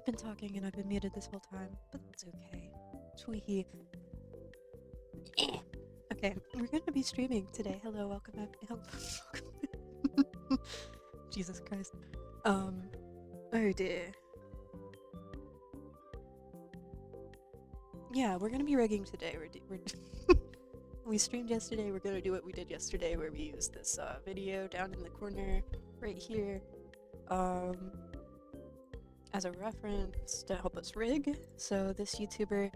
I've been talking and I've been muted this whole time, but it's okay. Tweehee. Okay, we're gonna be streaming today. Hello, welcome back. Jesus Christ. Oh dear. Yeah, we're gonna be rigging today. We streamed yesterday. We're gonna do what we did yesterday, where we used this video down in the corner right here, as a reference to help us rig. So this YouTuber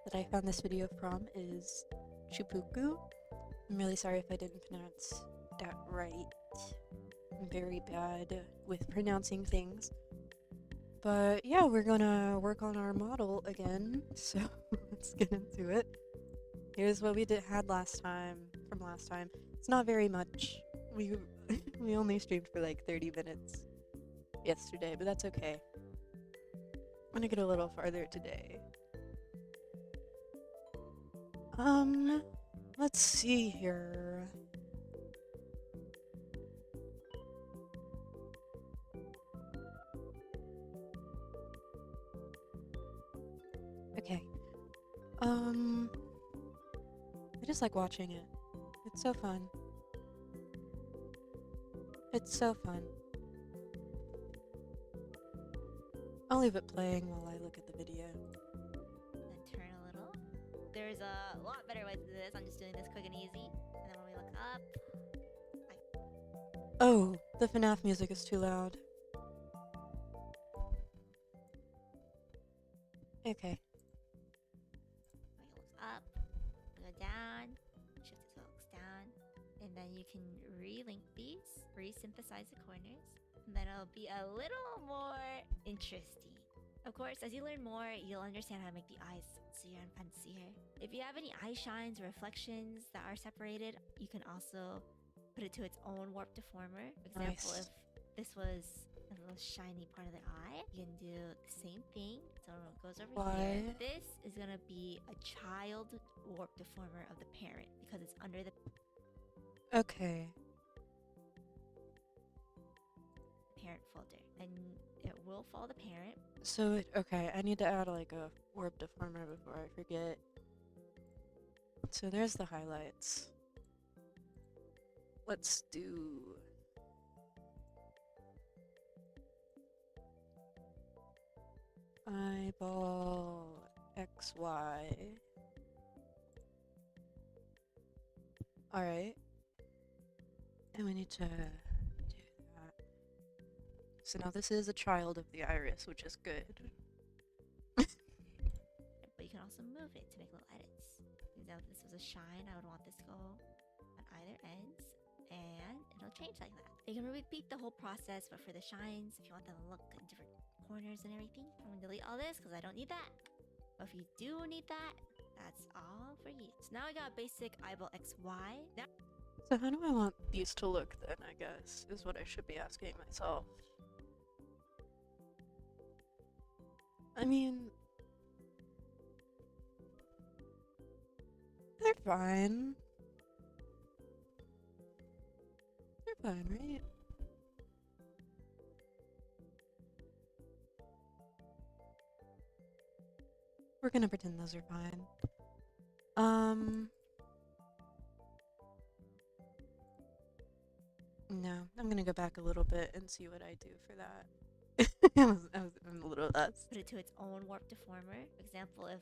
that I found this video from is Chupuku. I'm really sorry if I didn't pronounce that right. I'm very bad with pronouncing things. But yeah, we're gonna work on our model again, so let's get into it. Here's what we had last time, from last time. It's not very much. We we only streamed for like 30 minutes yesterday, but that's okay. I'm gonna get a little farther today. Let's see here. Okay. I just like watching it. It's so fun. It's so fun. I'll leave it playing while I look at the video. And turn a little. There's a lot better way to do this. I'm just doing this quick and easy. And then when we look up, Oh, the FNAF music is too loud. Okay. we look up, we go down, shift it so it looks down, and then you can relink these, resynthesize the corners, and then it'll be a little more interesting. Of course, as you learn more, you'll understand how to make the eyes sexier and fancier. If you have any eye shines or reflections that are separated, you can also put it to its own warp deformer. For example, Nice. if this was a little shiny part of the eye, you can do the same thing. So it goes over here. Why? This is gonna be a child warp deformer of the parent because it's under the Okay. parent folder, and it will follow the parent. So, okay, I need to add like a warp deformer before I forget. So there's the highlights. Let's do... eyeball XY. Alright. And we need to do that. So now this is a child of the iris, which is good. But you can also move it to make little edits. For example, if this was a shine, I would want this to go on either ends, and it'll change like that. You can repeat the whole process, but for the shines, if you want them to look in different corners and everything, I'm gonna delete all this because I don't need that. But if you do need that, that's all for you. So now I got basic eyeball XY. Now So how do I want these to look then, I guess, is what I should be asking myself. I mean... they're fine. They're fine, right? We're gonna pretend those are fine. No, I'm gonna go back a little bit and see what I do for that. I'm a little less. put it to its own warp deformer. For example, if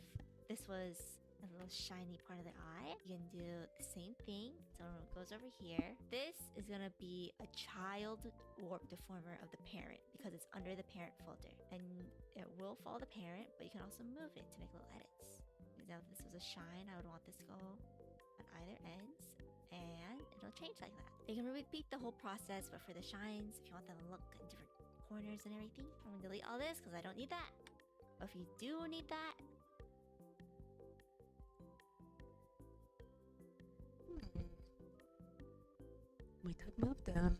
this was a little shiny part of the eye, you can do the same thing. So it goes over here. This is gonna be a child warp deformer of the parent because it's under the parent folder, and it will follow the parent, but you can also move it to make little edits. For example, if this was a shine, I would want this to go on either ends, and it'll change like that. You can repeat the whole process, but for the shines, if you want them to look in different corners and everything, I'm gonna delete all this because I don't need that. But if you do need that, We could move them.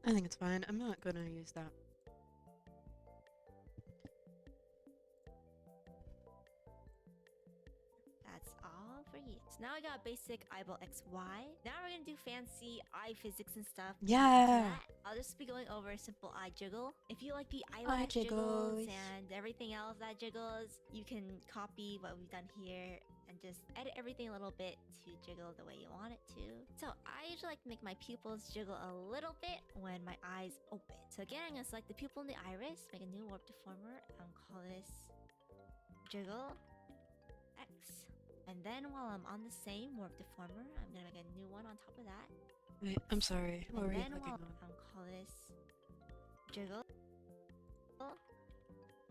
I think it's fine. I'm not gonna use that. that's all for you. So now I got basic eyeball XY. Now we're gonna do fancy eye physics and stuff. Yeah. I'll just be going over a simple eye jiggle. If you like the Eye eyelash jiggles jiggles. and everything else that jiggles, you can copy what we've done here and just edit everything a little bit to jiggle the way you want it to. So I usually like to make my pupils jiggle a little bit when my eyes open. So again, I'm gonna select the pupil in the iris, make a new warp deformer, and call this jiggle X. And then while I'm on the same warp deformer, I'm gonna make a new one on top of that. Wait, I'm sorry. What were you And then clicking while on? I'll call this jiggle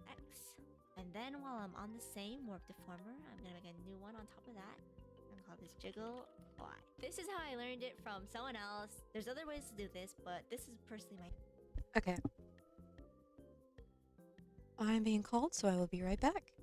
X. And then while I'm on the same warp deformer, I'm gonna make a new one on top of that and call this jiggle Y. This is how I learned it from someone else. There's other ways to do this, but this is personally my... Okay. I'm being called, so I will be right back.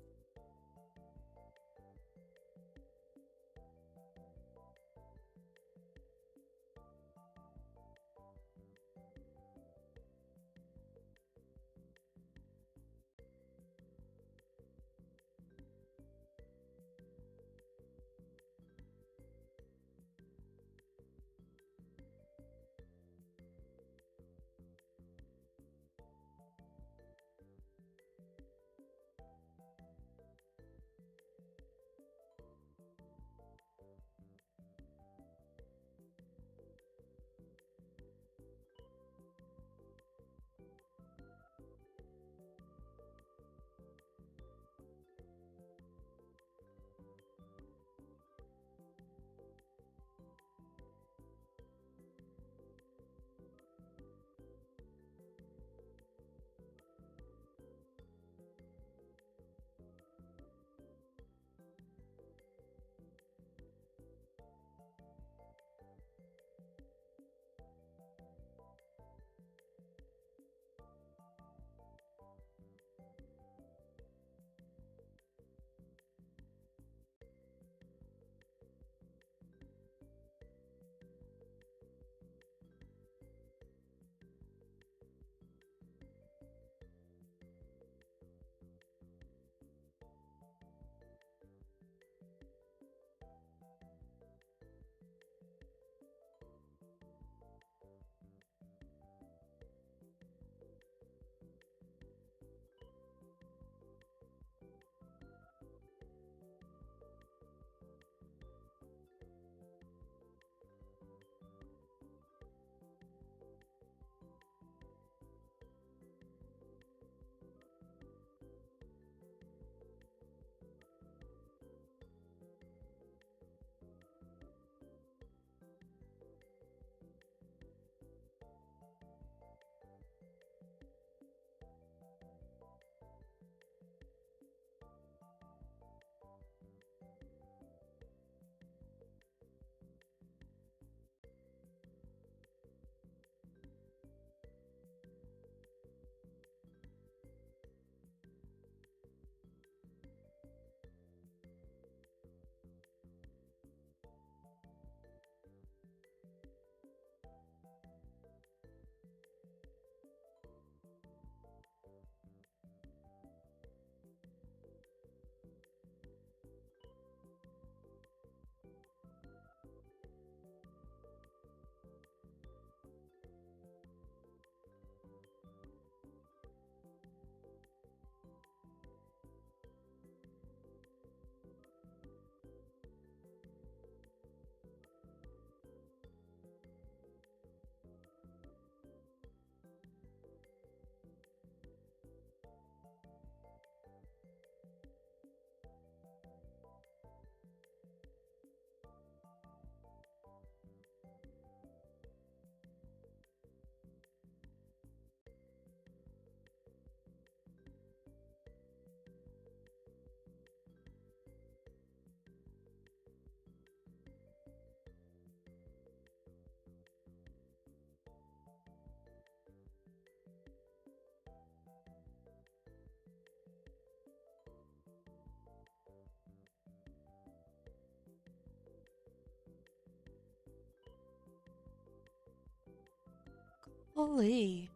Holy.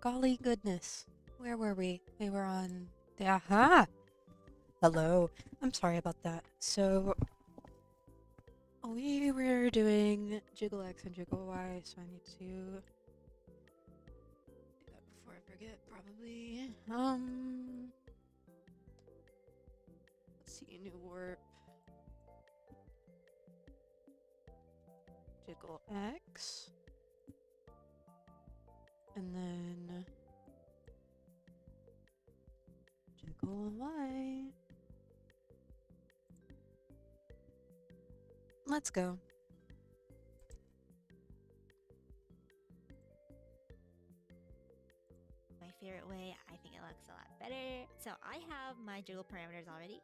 Golly goodness. Where were we? We were on the aha. Hello. I'm sorry about that. So we were doing jiggle X and jiggle Y, so I need to do that before I forget, probably. Let's see, new warp. Jiggle X. And then jiggle Y. Let's go. My favorite way, I think it looks a lot better. So I have my jiggle parameters already.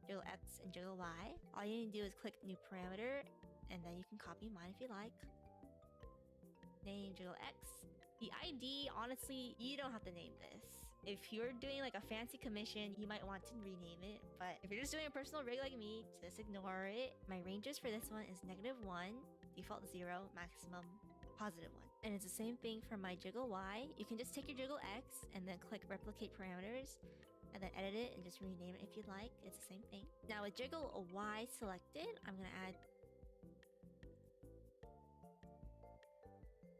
Jiggle X and jiggle Y. All you need to do is click new parameter, and then you can copy mine if you like. Name jiggle X. The ID, honestly, you don't have to name this. If you're doing like a fancy commission, you might want to rename it. But if you're just doing a personal rig like me, just ignore it. My ranges for this one is -1, default 0, maximum +1. And it's the same thing for my jiggle Y. You can just take your jiggle X and then click replicate parameters and then edit it and just rename it if you'd like. It's the same thing. Now with jiggle Y selected, I'm gonna add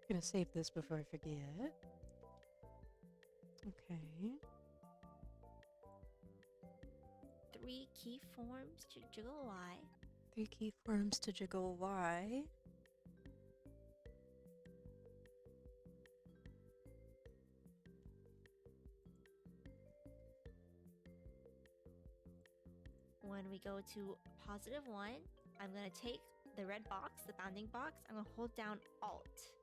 Gonna save this before I forget. Okay. 3 keyforms to jiggle Y. 3 keyforms to jiggle Y. When we go to +1, I'm gonna take the red box, the bounding box, I'm gonna hold down Alt.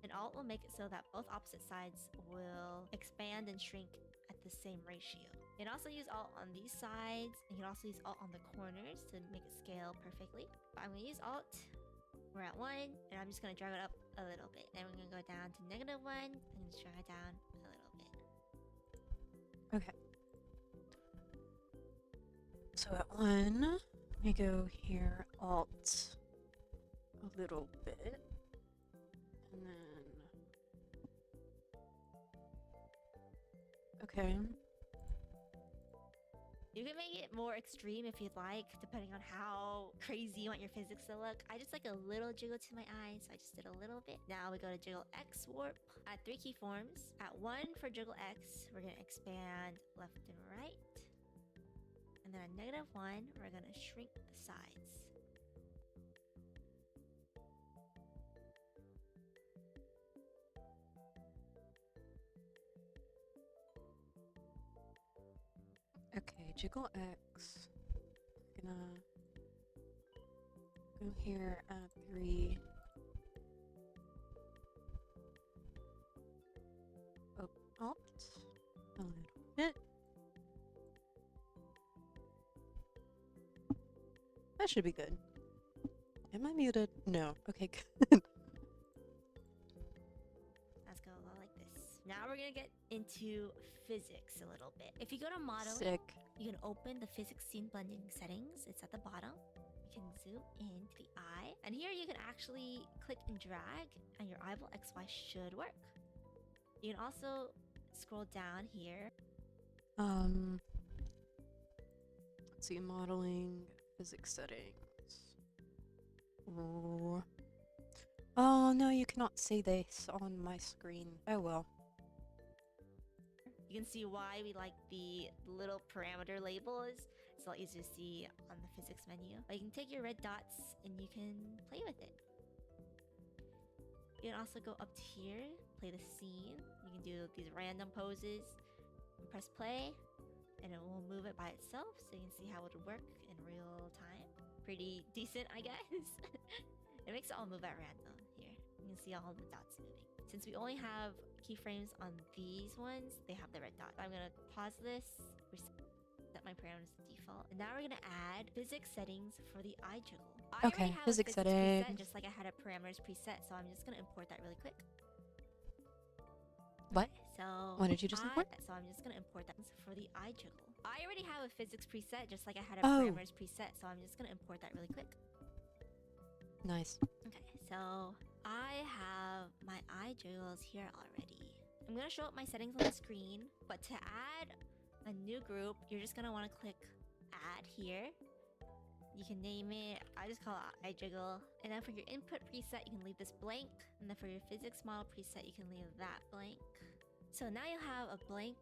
And Alt will make it so that both opposite sides will expand and shrink at the same ratio. You can also use Alt on these sides, and you can also use Alt on the corners to make it scale perfectly. But I'm gonna use Alt, we're at 1, and I'm just gonna drag it up a little bit. Then we're gonna go down to -1, and just drag it down a little bit. Okay. So at 1, we go here, Alt a little bit. And then... Okay. You can make it more extreme if you'd like, depending on how crazy you want your physics to look. I just like a little jiggle to my eyes, so I just did a little bit. Now we go to jiggle X warp. Add 3 keyforms. At 1 for jiggle X, we're gonna expand left and right. And then at -1, we're gonna shrink the sides. Okay, jiggle X. Gonna go here at 3. Oh, Alt a little bit. That should be good. Am I muted? No. Okay, good. Let's go like this. Now we're gonna get into physics a little bit. If you go to model, Sick. you can open the physics scene blending settings. It's at the bottom. You can zoom in to the eye. And here you can actually click and drag, and your eyeball XY should work. You can also scroll down here. Let's see, modeling, physics settings. Oh no, you cannot see this on my screen. Oh well. You can see why we like the little parameter labels. It's a lot easier to see on the physics menu. But you can take your red dots and you can play with it. You can also go up to here, play the scene. You can do these random poses. And press play, and it will move it by itself, so you can see how it would work in real time. Pretty decent, I guess. It makes it all move at random here. You can see all the dots moving. Since we only have keyframes on these ones, they have the red dot. I'm gonna pause this, reset my parameters to default, and now we're gonna add physics settings for the eye jiggle. I Okay, already have physics a physics preset, settings. just like I had a parameters preset, so I'm just gonna import that really quick. What? So What did you just import? So I'm just gonna import that for the eye jiggle. I already have a physics preset, just like I had a Oh. parameters preset, so I'm just gonna import that really quick. Nice. Okay, so I have my eye jiggles here already. I'm gonna show up my settings on the screen, but to add a new group, you're just gonna wanna click add here. You can name it. I just call it iJiggle. And then for your input preset, you can leave this blank. And then for your physics model preset, you can leave that blank. So now you have a blank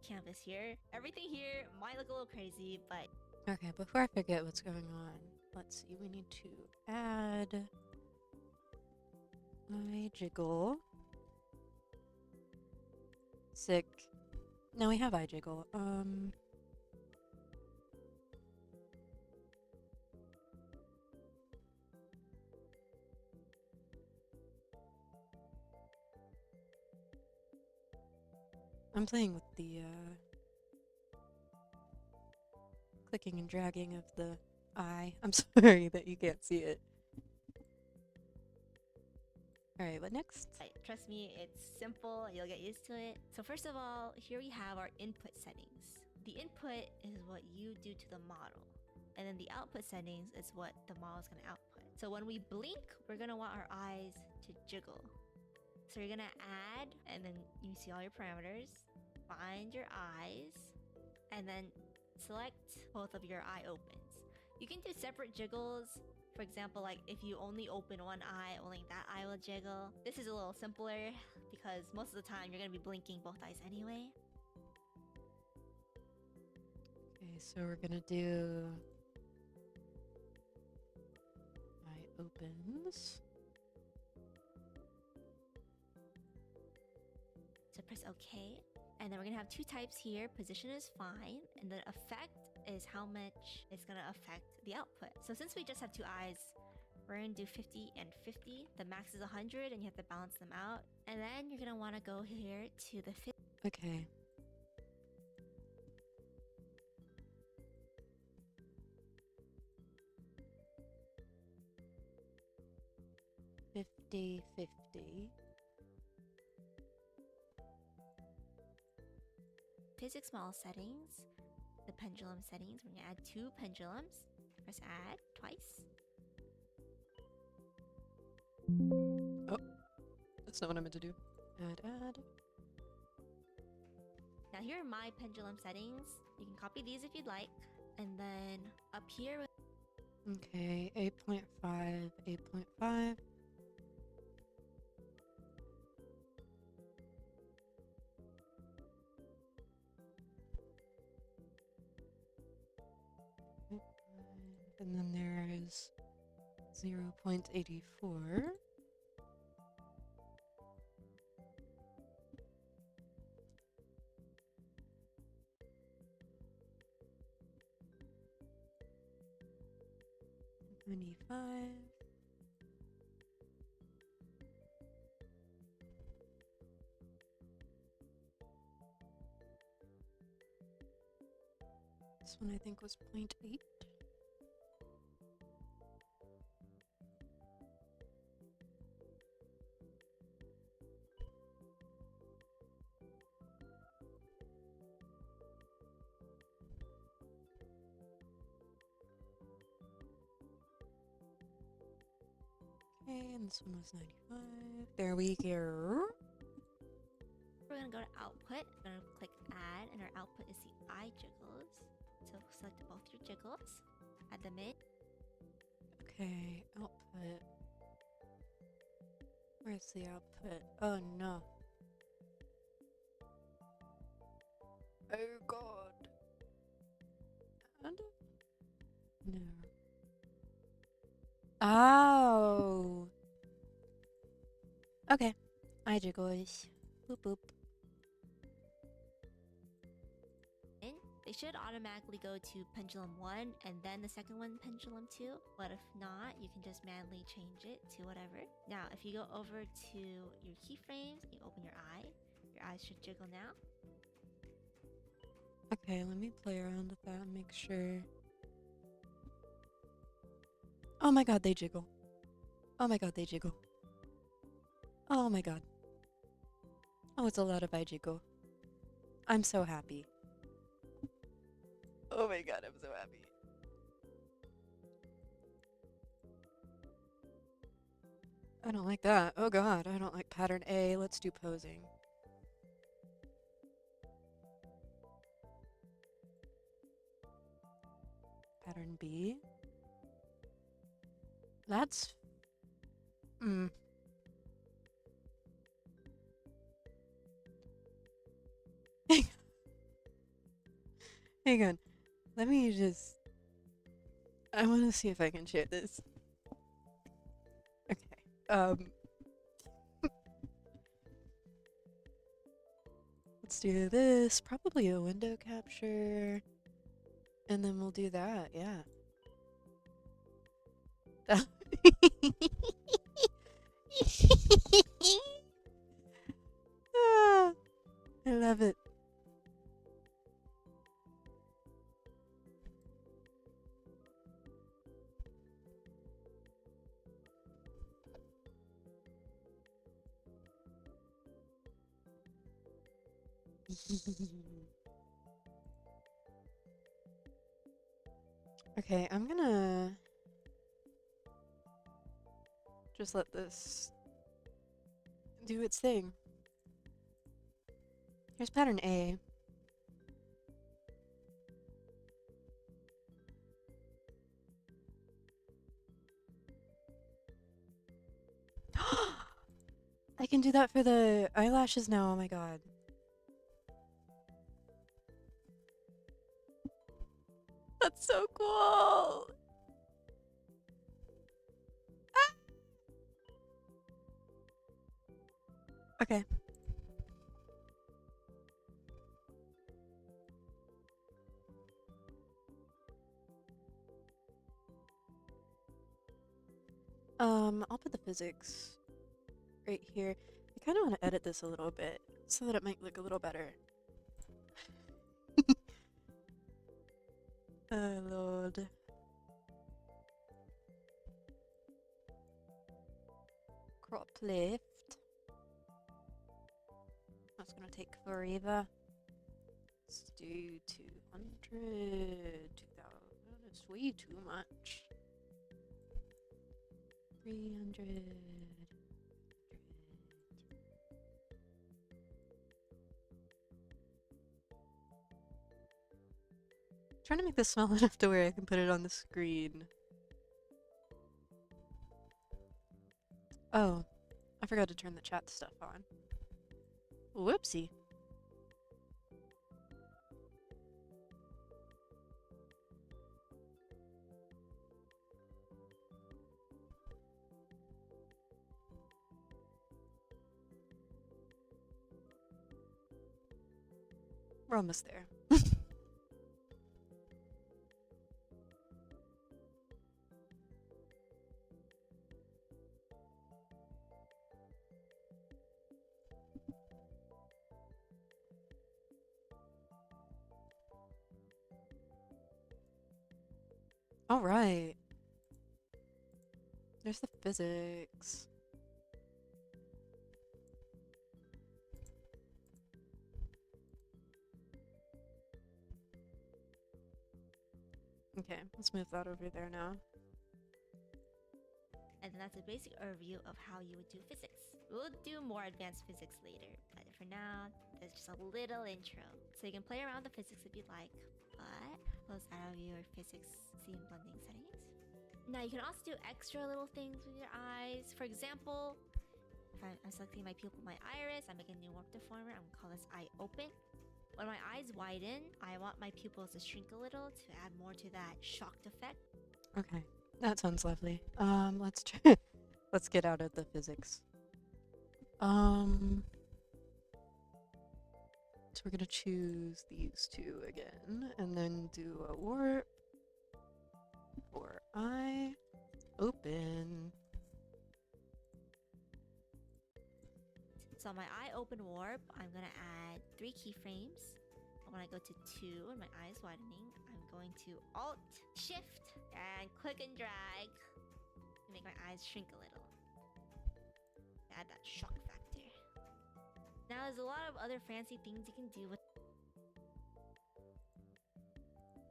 canvas here. Everything here might look a little crazy, but Okay, before I forget what's going on, let's see. We need to add my jiggle. Sick. No, we have iJiggle. I'm playing with the clicking and dragging of the eye. I'm sorry that you can't see it. Alright, what next? trust me, it's simple. You'll get used to it. So first of all, here we have our input settings. The input is what you do to the model. And then the output settings is what the model is going to output. So when we blink, we're going to want our eyes to jiggle. So you're going to add, and then you see all your parameters. Find your eyes, and then select both of your eye opens. You can do separate jiggles. For example, like if you only open one eye, only that eye will jiggle. This is a little simpler because most of the time you're going to be blinking both eyes anyway. Okay, so we're gonna do eye opens. So press OK. And then we're going to have two types here. Position is fine. And the effect is how much it's going to affect the output. So since we just have two eyes, we're going to do 50 and 50. The max is 100 and you have to balance them out. And then you're going to want to go here to the 50. Okay. $50, $50. Physics model settings, the pendulum settings. We're going to add two pendulums. Press add twice. Oh, that's not what I meant to do. Add. Now here are my pendulum settings. You can copy these if you'd like. And then up here. Okay, 8.5, 8.5. And then there's 0.84. $25. This one I think was 0.8. Okay, and this one was 95. There we go. We're going to go to output. We're going to click add, and our output is the eye jiggles. So select both your jiggles, add them in. Okay, output. Where's the output? Oh no. Oh god. And? No. Oh. Okay. I jiggles. Boop boop. In. They should automatically go to pendulum 1 and then the second one pendulum 2. But if not, you can just manually change it to whatever. Now, if you go over to your keyframes, you open your eyes should jiggle now. Okay, let me play around with that and make sure. Oh my god, they jiggle. Oh my god, they jiggle. Oh my god. Oh, it's a lot of I jiggle. I'm so happy. Oh my god, I'm so happy. I don't like that. Oh god, I don't like pattern A. Let's do posing. Pattern B. That's... Mm. Hang on. Let me just... I want to see if I can share this. Okay. Let's do this. Probably a window capture. And then we'll do that, yeah. Ah, I love it. Okay, I'm gonna just let this do its thing. Here's pattern A. I can do that for the eyelashes now, oh my god. That's so cool! Ah! Okay. I'll put the physics right here. I kind of want to edit this a little bit so that it might look a little better. Oh lord. Crop lift. That's gonna take forever. Let's do 200, 2000. It's way too much. 300. Trying to make this small enough to where I can put it on the screen. Oh, I forgot to turn the chat stuff on. Whoopsie. We're almost there. All right. There's the physics. Okay, let's move that over there now. And then that's a basic overview of how you would do physics. We'll do more advanced physics later, but for now, there's just a little intro. So you can play around the physics if you'd like, but close out of your physics scene blending settings. Now you can also do extra little things with your eyes. For example, if I'm selecting my pupil, my iris, I make a new warp deformer. I'm gonna call this eye open. When my eyes widen, I want my pupils to shrink a little to add more to that shocked effect. Okay, that sounds lovely. Let's try. Let's get out of the physics. So we're gonna choose these two again, and then do a warp for eye open. So on my eye open warp, I'm gonna add 3 keyframes. And when I go to 2 and my eye is widening, I'm going to Alt, Shift, and click and drag to make my eyes shrink a little. Add that shock factor. Now there's a lot of other fancy things you can do with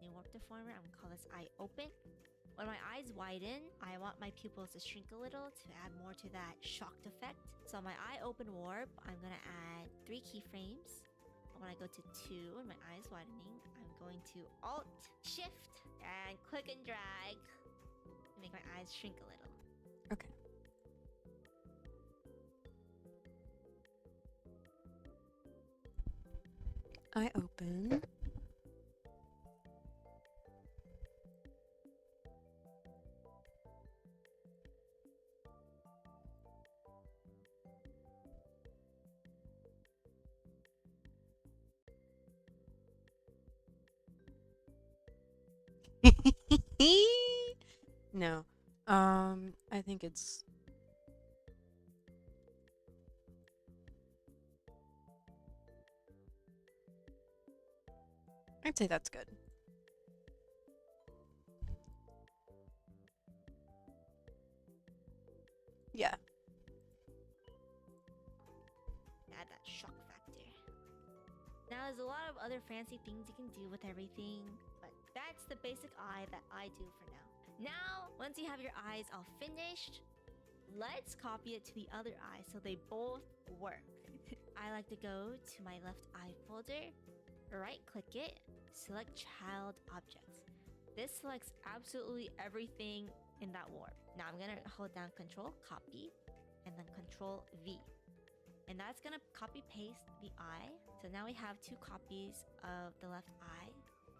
new warp deformer. I'm gonna call this eye open. When my eyes widen, I want my pupils to shrink a little to add more to that shocked effect. So on my eye open warp, I'm gonna add 3 keyframes. And when I go to 2 and my eye is widening, I'm going to Alt, Shift, and click and drag to make my eyes shrink a little. Okay. I open. No. I think it's... I'd say that's good. Yeah. Add that shock factor. Now there's a lot of other fancy things you can do with everything, but that's the basic eye that I do for now. Now, once you have your eyes all finished, let's copy it to the other eye so they both work. I like to go to my left eye folder, right click it, select child objects. This selects absolutely everything in that warp. Now I'm gonna hold down Control Copy and then Control V. And that's gonna copy paste the eye. So now we have 2 copies of the left eye.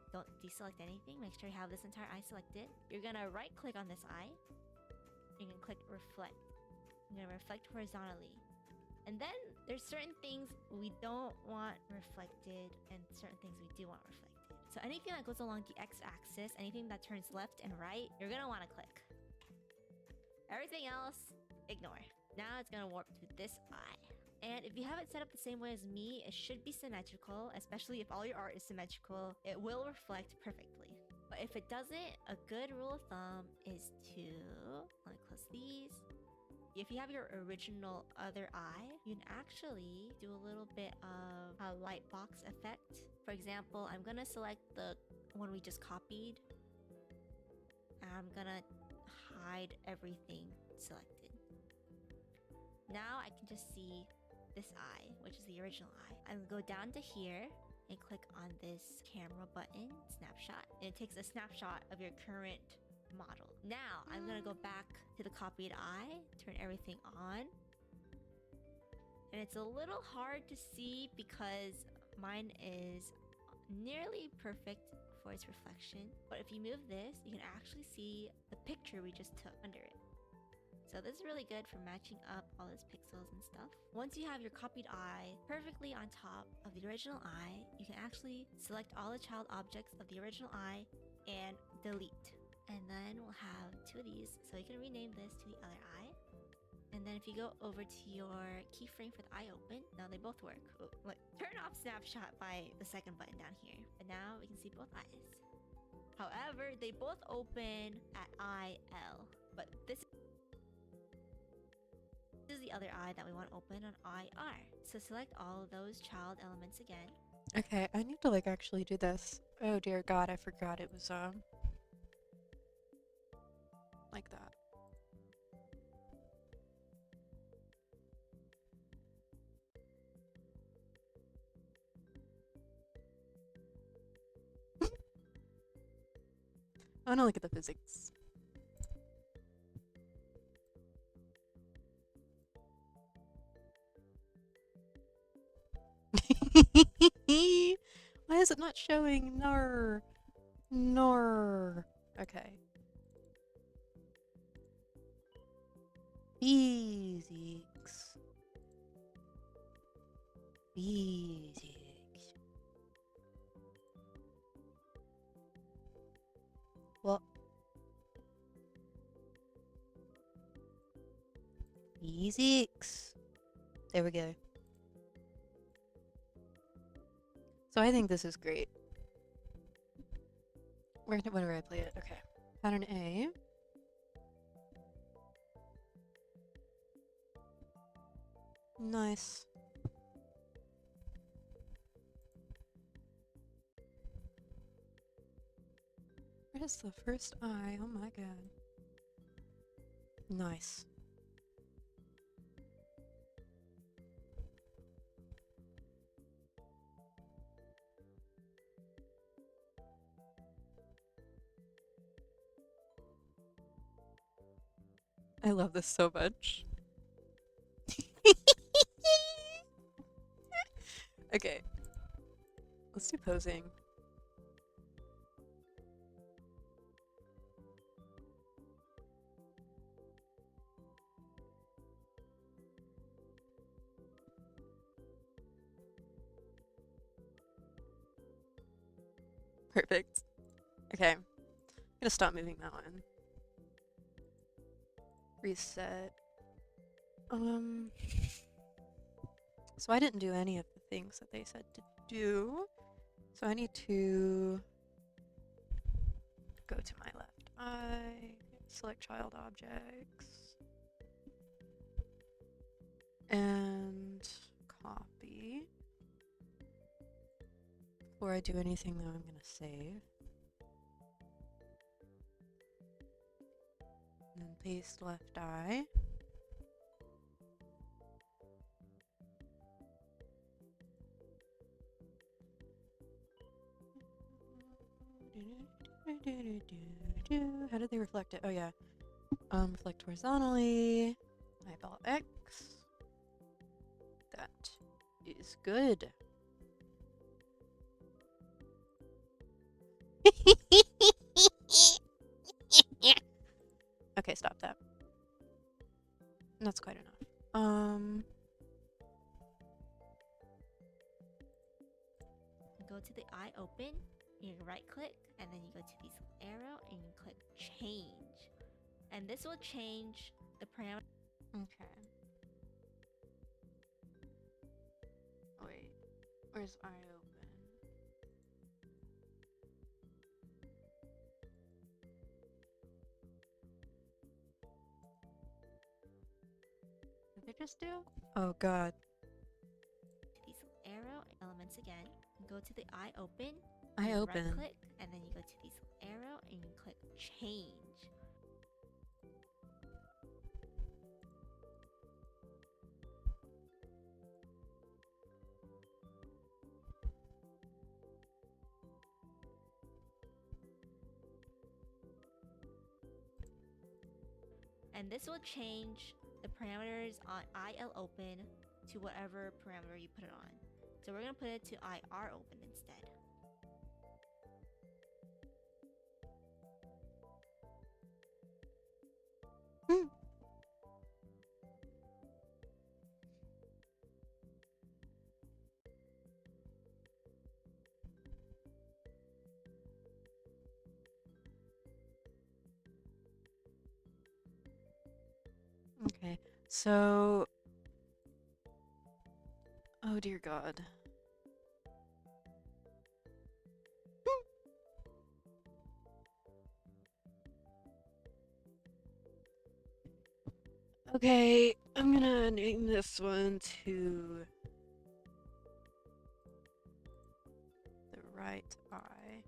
Don't deselect anything, make sure you have this entire eye selected. You're gonna right click on this eye. You can click reflect. I'm gonna reflect horizontally. And then there's certain things we don't want reflected and certain things we do want reflected. So anything that goes along the x-axis, anything that turns left and right, you're gonna wanna click. Everything else, ignore. Now it's gonna warp to this eye. And if you have it set up the same way as me, it should be symmetrical, especially if all your art is symmetrical, it will reflect perfectly. But if it doesn't, a good rule of thumb is to, let me close these. If you have your original other eye, you can actually do a little bit of a light box effect. For example, I'm gonna select the one we just copied. And I'm gonna hide everything selected. Now I can just see this eye, which is the original eye. I'm gonna go down to here and click on this camera button, snapshot. And it takes a snapshot of your current model. Now I'm gonna go back to the copied eye, turn everything on. And it's a little hard to see because mine is nearly perfect for its reflection. But if you move this, you can actually see the picture we just took under it. So this is really good for matching up all those pixels and stuff. Once you have your copied eye perfectly on top of the original eye, you can actually select all the child objects of the original eye and delete. And then we'll have 2 of these, so you can rename this to the other eye. And then if you go over to your keyframe for the eye open, now they both work. Oh, look, turn off snapshot by the second button down here. And now we can see both eyes. However, they both open at IL, but this is the other eye that we want to open on IR. So select all of those child elements again. Okay, I need to like actually do this. Oh dear God, I forgot it was like that. I want to look at the physics. Why is it not showing? Nar. Nar. Okay. Physics. Physics. What? Physics. There we go. So I think this is great. Where do I play it? Okay. Pattern A. Nice. Where's the first eye? Oh my god. Nice. I love this so much. Okay. Let's do posing. Perfect. Okay. I'm gonna stop moving that one. Reset. So I didn't do any of the things that they said to do. So I need to go to my left eye, select child objects, and copy. Before I do anything though, I'm gonna save. And then paste left eye. How did they reflect it? Oh yeah. Reflect horizontally. Eyeball X. That is good. Okay, stop that. That's quite enough. Go to the eye open, you right click, and then you go to this arrow and you click change. And this will change the parameter. Okay. Wait, where's eye open? What did they just do? Oh god. These arrow elements again. Go to the eye open. Eye open. Right click, and then you go to this arrow and you click change. And this will change the parameters on IL open to whatever parameter you put it on. So we're going to put it to IR open instead. Okay, so... Oh dear god. Okay, I'm gonna name this one to the right eye.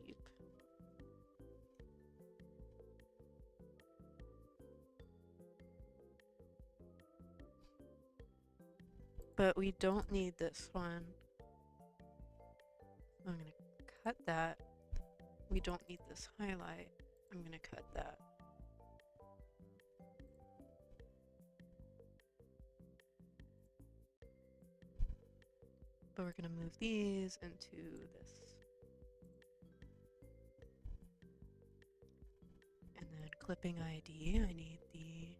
Keep. But we don't need this one. I'm gonna cut that. We don't need this highlight. I'm gonna cut that. But we're gonna move these into this. And then clipping ID, I need the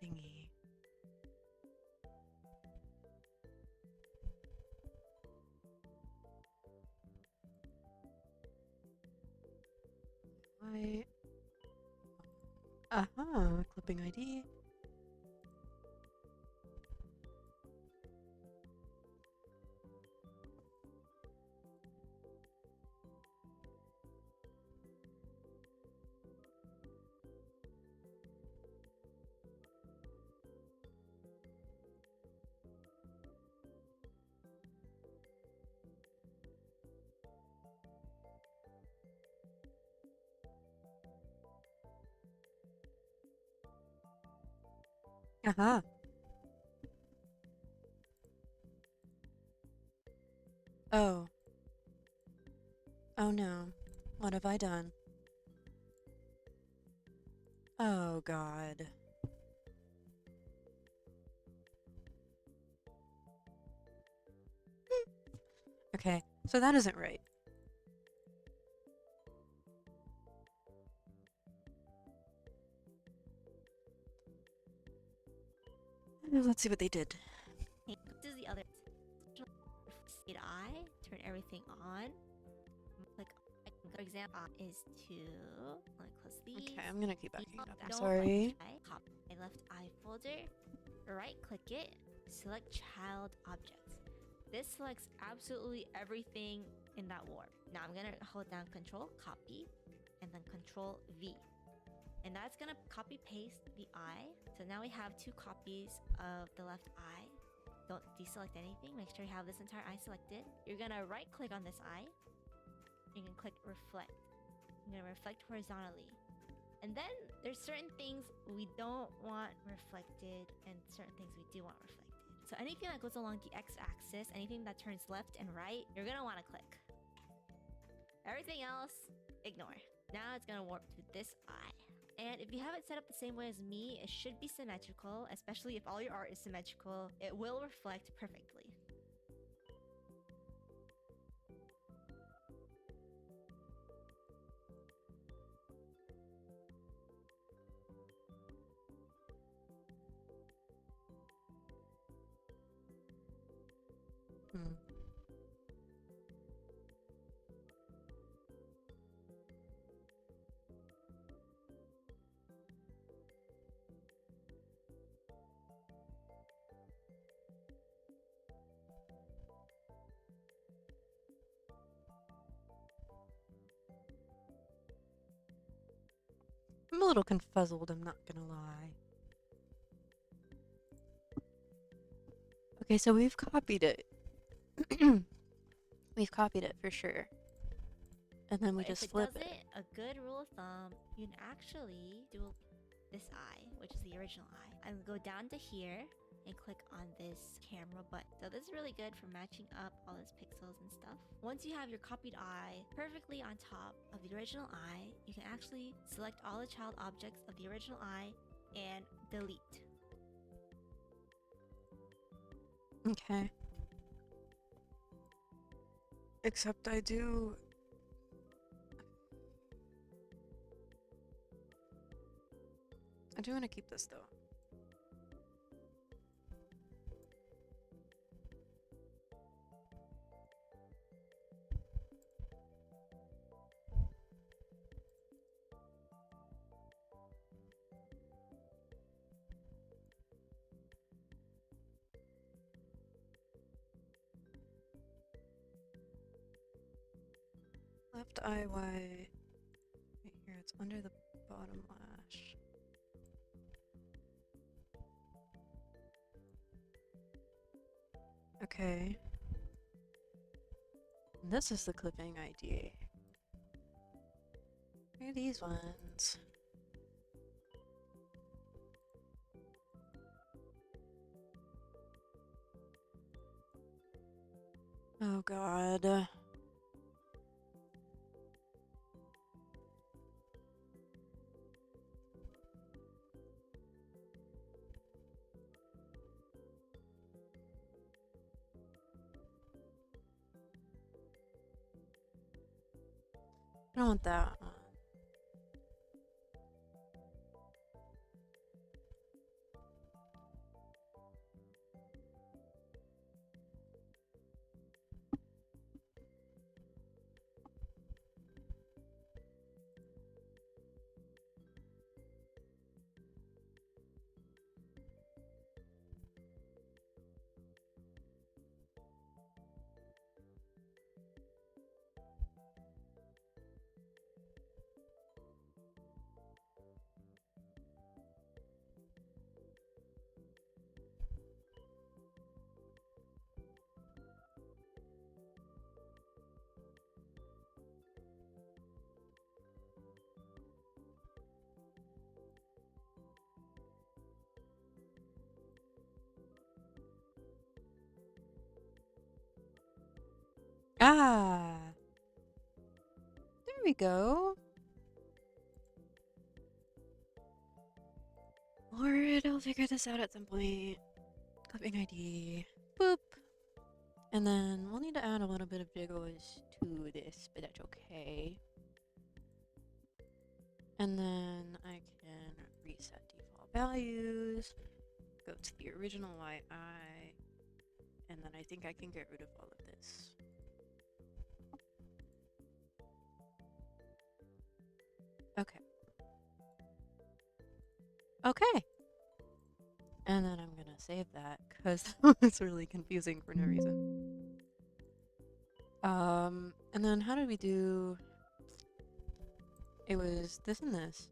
thingy. White. Aha, clipping ID. Aha. Oh. Oh no. What have I done? Oh god. Okay, so that isn't right. Let's see what they did. This is the other state eye. Turn everything on. Click. For example, is to let me close these. Okay, I'm gonna keep backing up. I'm Don't sorry. copy my left eye folder. Right click it. Select child objects. This selects absolutely everything in that warp. Now I'm gonna hold down Control Copy, and then Control V. And that's gonna copy paste the eye. So now we have 2 copies of the left eye. Don't deselect anything. Make sure you have this entire eye selected. You're gonna right click on this eye. You can click reflect. I'm gonna reflect horizontally. And then there's certain things we don't want reflected and certain things we do want reflected. So anything that goes along the x-axis, anything that turns left and right, you're gonna wanna click. Everything else, ignore. Now it's gonna warp to this eye. And if you have it set up the same way as me, it should be symmetrical, especially if all your art is symmetrical. It will reflect perfectly. Hmm. I'm a little confuzzled, I'm not gonna lie. Okay, so we've copied it. We've copied it for sure. And then we But just if it flip does it. it, a good rule of thumb, you can actually do this eye, which is the original eye, and go down to here and click on this camera button. So this is really good for matching up all those pixels and stuff. Once you have your copied eye perfectly on top of the original eye, you can actually select all the child objects of the original eye and delete. Okay. Except I do... I do want to keep this though. Left eye Y. Right here, it's under the bottom lash. Okay. And this is the clipping ID. Where are these ones? Oh god. I don't want that one. Ah! we go. Lord, I'll figure this out at some point. Clipping ID. Boop. And then we'll need to add a little bit of jiggles to this, but that's okay. And then I can reset default values, go to the original YI, and then I think I can get rid of all of this. Okay. Okay. And then I'm gonna save that because it's really confusing for no reason. And then how did we do? It was this and this.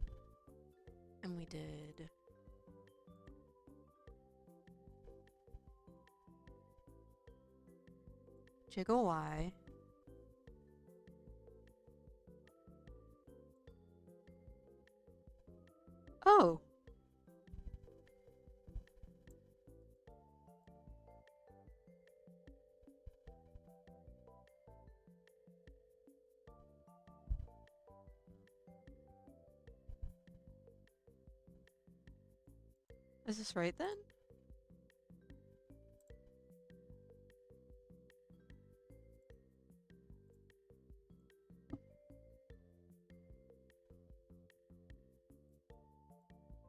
And we did jiggle Y. Oh. Is this right then?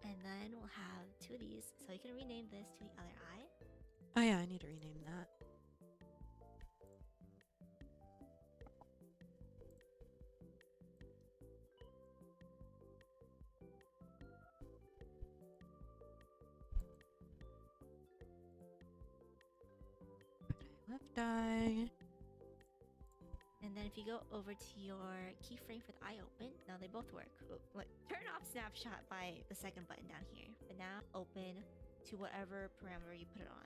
And then we'll have two of these, so you can rename this to the other eye. Oh yeah, I need to rename that. Left eye. And then if you go over to your keyframe for the eye open, now they both work. Like, turn off snapshot by the second button down here. But now open to whatever parameter you put it on.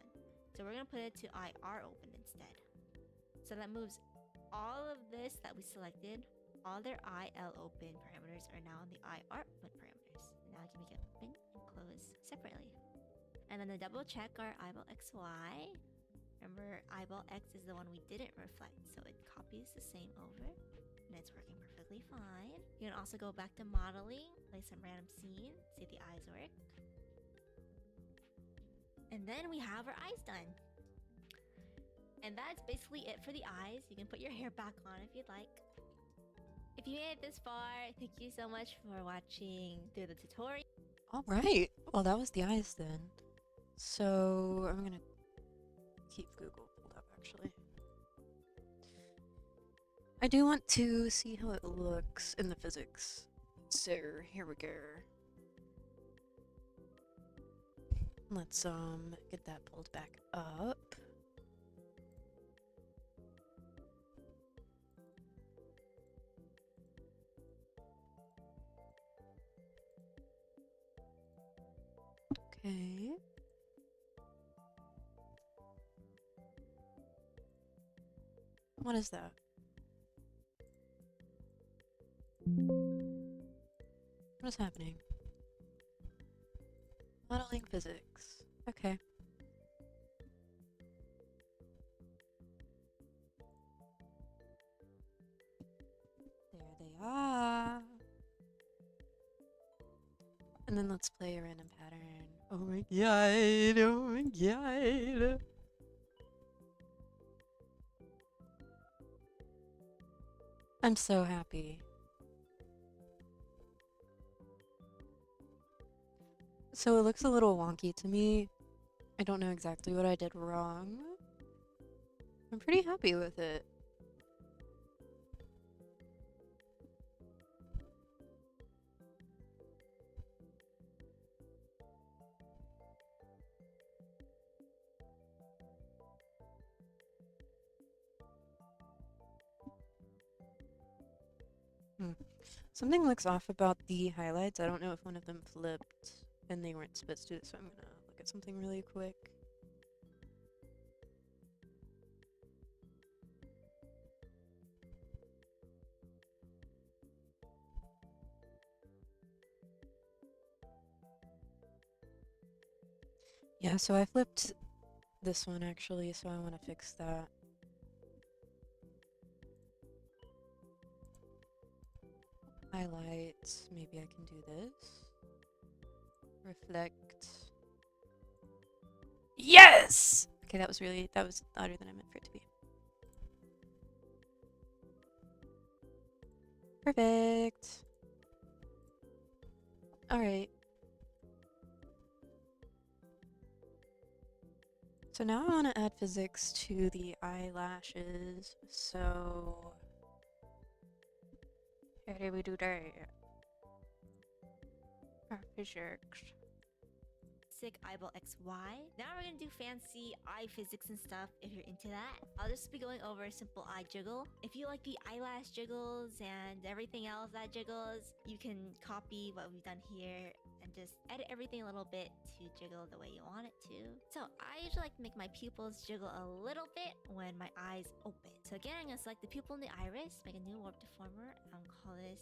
So we're gonna put it to IR open instead. So that moves all of this that we selected, all their IL open parameters are now in the IR open parameters. Now I can make it open and close separately. And then to double check our eyeball XY, remember, eyeball X is the one we didn't reflect, so it copies the same over, and it's working perfectly fine. You can also go back to modeling, play some random scene, see if the eyes work. And then we have our eyes done. And that's basically it for the eyes. You can put your hair back on if you'd like. If you made it this far, thank you so much for watching through the tutorial. Alright. Well, that was the eyes then. So, I'm gonna keep Google pulled up actually. I do want to see how it looks in the physics. So, here we go. Let's get that pulled back up. Okay. What is that? What is happening? Modeling physics. Okay. There they are. And then let's play a random pattern. Oh my god, oh my god. I'm so happy. So it looks a little wonky to me. I don't know exactly what I did wrong. I'm pretty happy with it. Something looks off about the highlights. I don't know if one of them flipped and they weren't supposed to, so I'm gonna look at something really quick. Yeah, so I flipped this one actually, so I want to fix that. highlights. Maybe I can do this. Reflect. Yes! Okay, that was louder than I meant for it to be. Perfect. Alright. So now I want to add physics to the eyelashes, so how do we do that? Physics. Sick eyeball XY. Now we're gonna do fancy eye physics and stuff if you're into that. I'll just be going over a simple eye jiggle. If you like the eyelash jiggles and everything else that jiggles, you can copy what we've done here and just edit everything a little bit to jiggle the way you want it to. So I usually like to make my pupils jiggle a little bit when my eyes open. So again, I'm gonna select the pupil and the iris, make a new warp deformer, and call this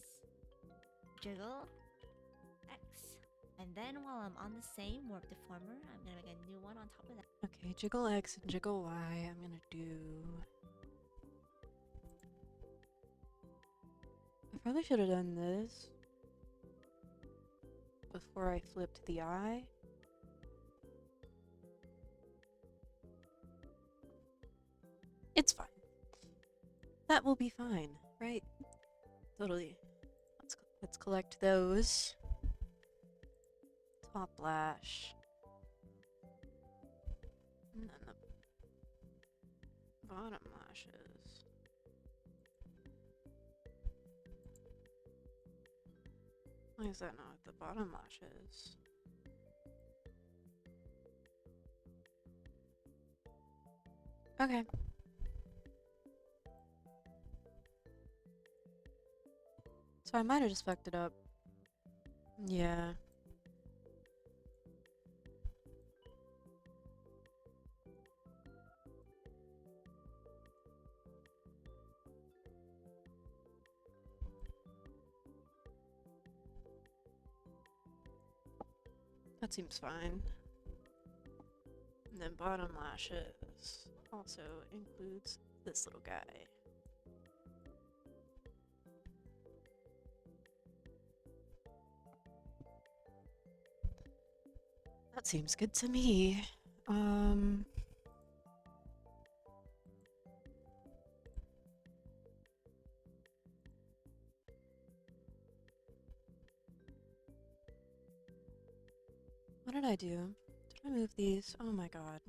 jiggle X. And then while I'm on the same warp deformer, I'm gonna make a new one on top of that. Okay, jiggle X and jiggle Y. I'm gonna do. I probably should have done this before I flipped the eye. It's fine. That will be fine, right? Totally. Let's collect those. Top lash. And then the bottom lashes. Why is that not the bottom lashes? Okay. So I might have just fucked it up. Yeah. That seems fine. And then bottom lashes also includes this little guy. That seems good to me. What did I do? Did I move these? Oh my god.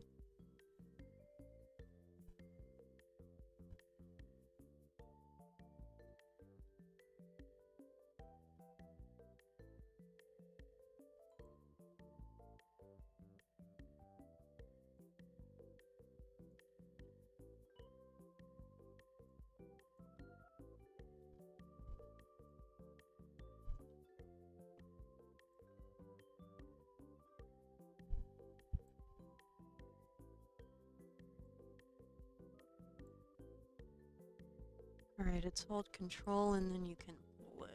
Alright, it's hold control and then you can pull it.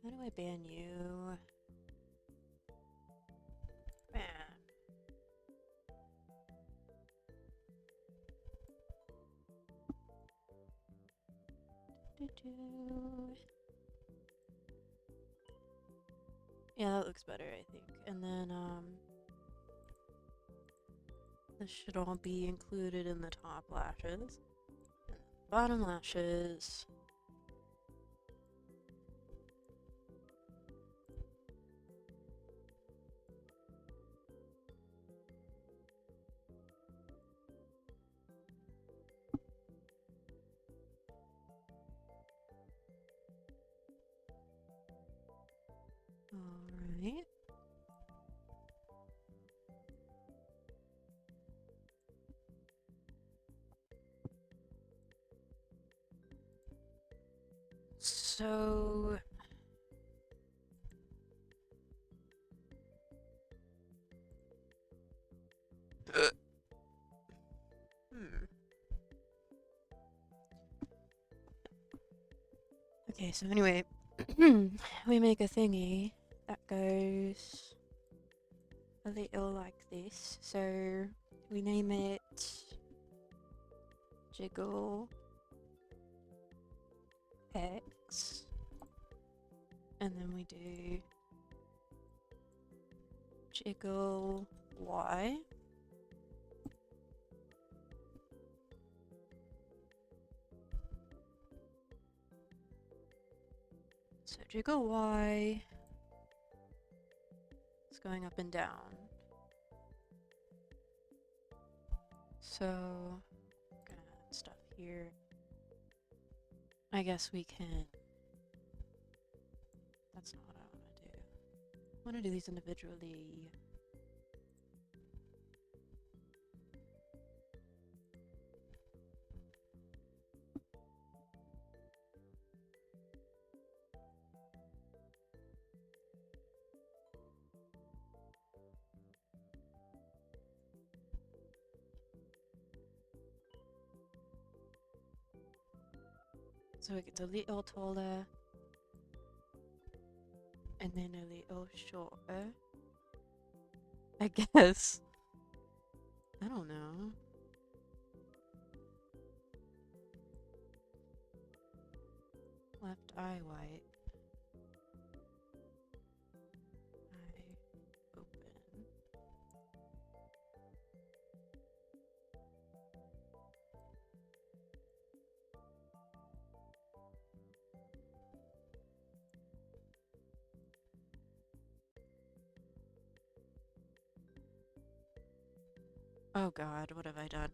How do I ban you? Ban. Yeah, that looks better, I think. And then, this should all be included in the top lashes. Bottom lashes. Alright. So Okay, so anyway, we make a thingy that goes a little like this. So we name it Jiggle X, and then we do Jiggle Y. So Jiggle Y is going up and down. So gonna add stuff here. I guess we can. That's not what I want to do. I want to do these individually. So it gets a little taller and then a little shorter. I guess. I don't know. Left eye white. Eye open. Oh god, what have I done?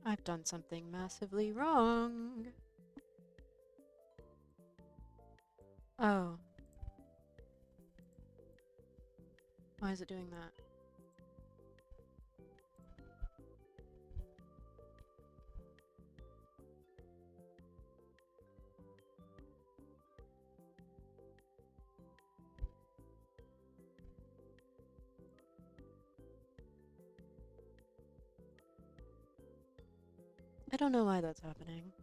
I've done something massively wrong. Oh. Why is it doing that? I don't know why that's happening.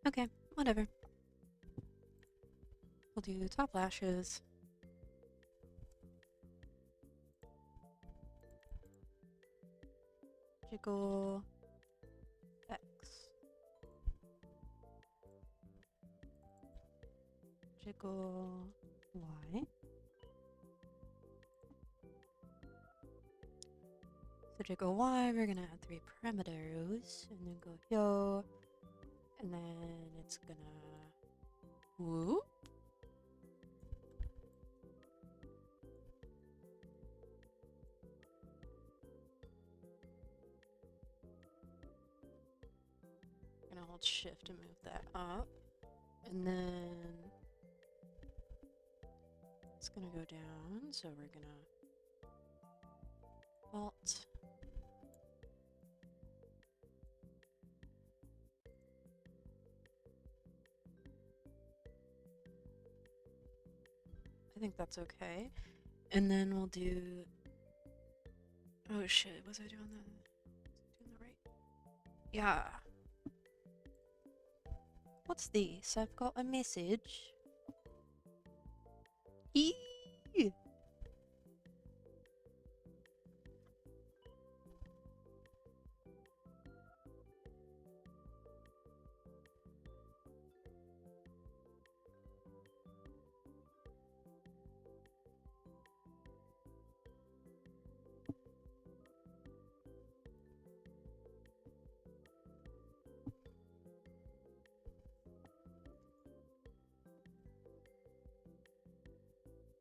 Okay, whatever. We'll do top lashes. Jiggle X. Jiggle Y. So jiggle Y, we're gonna add 3 parameters, and then go yo, and then it's gonna whoop. Gonna hold shift to move that up, and then it's gonna go down, so we're gonna alt. I think that's okay. And then we'll do. Oh shit, was I doing that right? Yeah. What's this? I've got a message. Eee!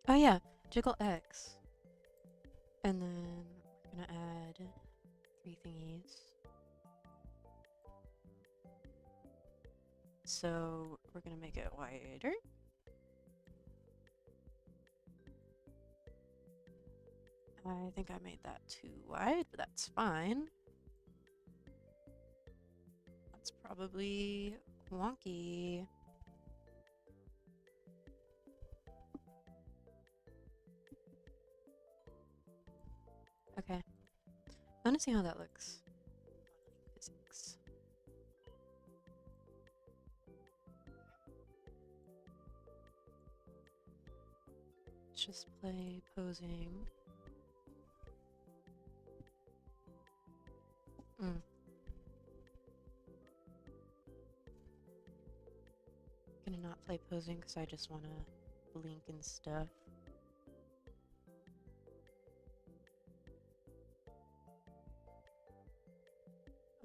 Oh yeah, jiggle X. And then we're gonna add 3 thingies. So we're gonna make it wider. I think I made that too wide, but that's fine. That's probably wonky. Okay. I want to see how that looks. Physics. Let's just play posing. Gonna not play posing because I just want to blink and stuff.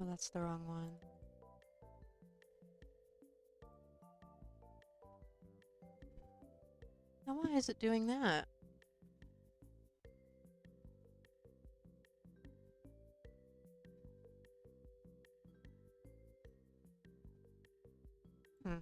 Oh, that's the wrong one. Now why is it doing that? Hmm.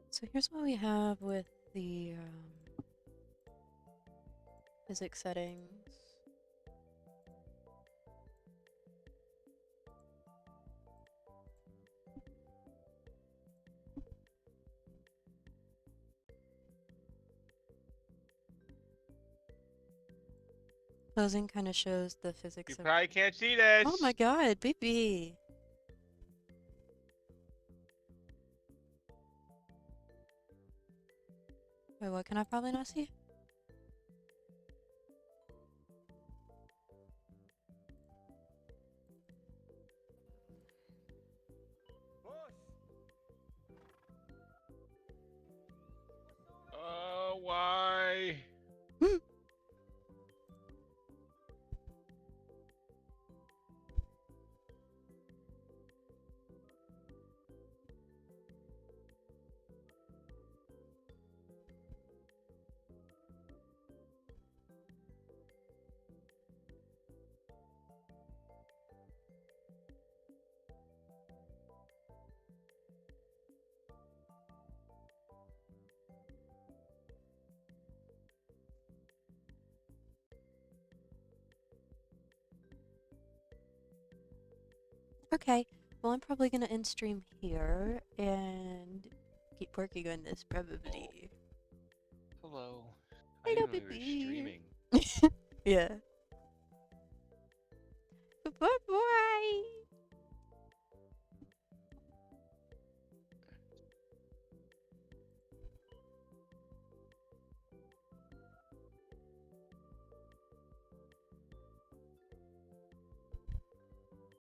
So here's what we have with the physics settings. Posing kind of shows the physics You of... probably can't see this. Oh my god, baby! Wait, what can I probably not see? Why? Okay, well I'm probably gonna end stream here and keep working on this probably. Hello. I I know, didn't know you were baby. streaming. Yeah.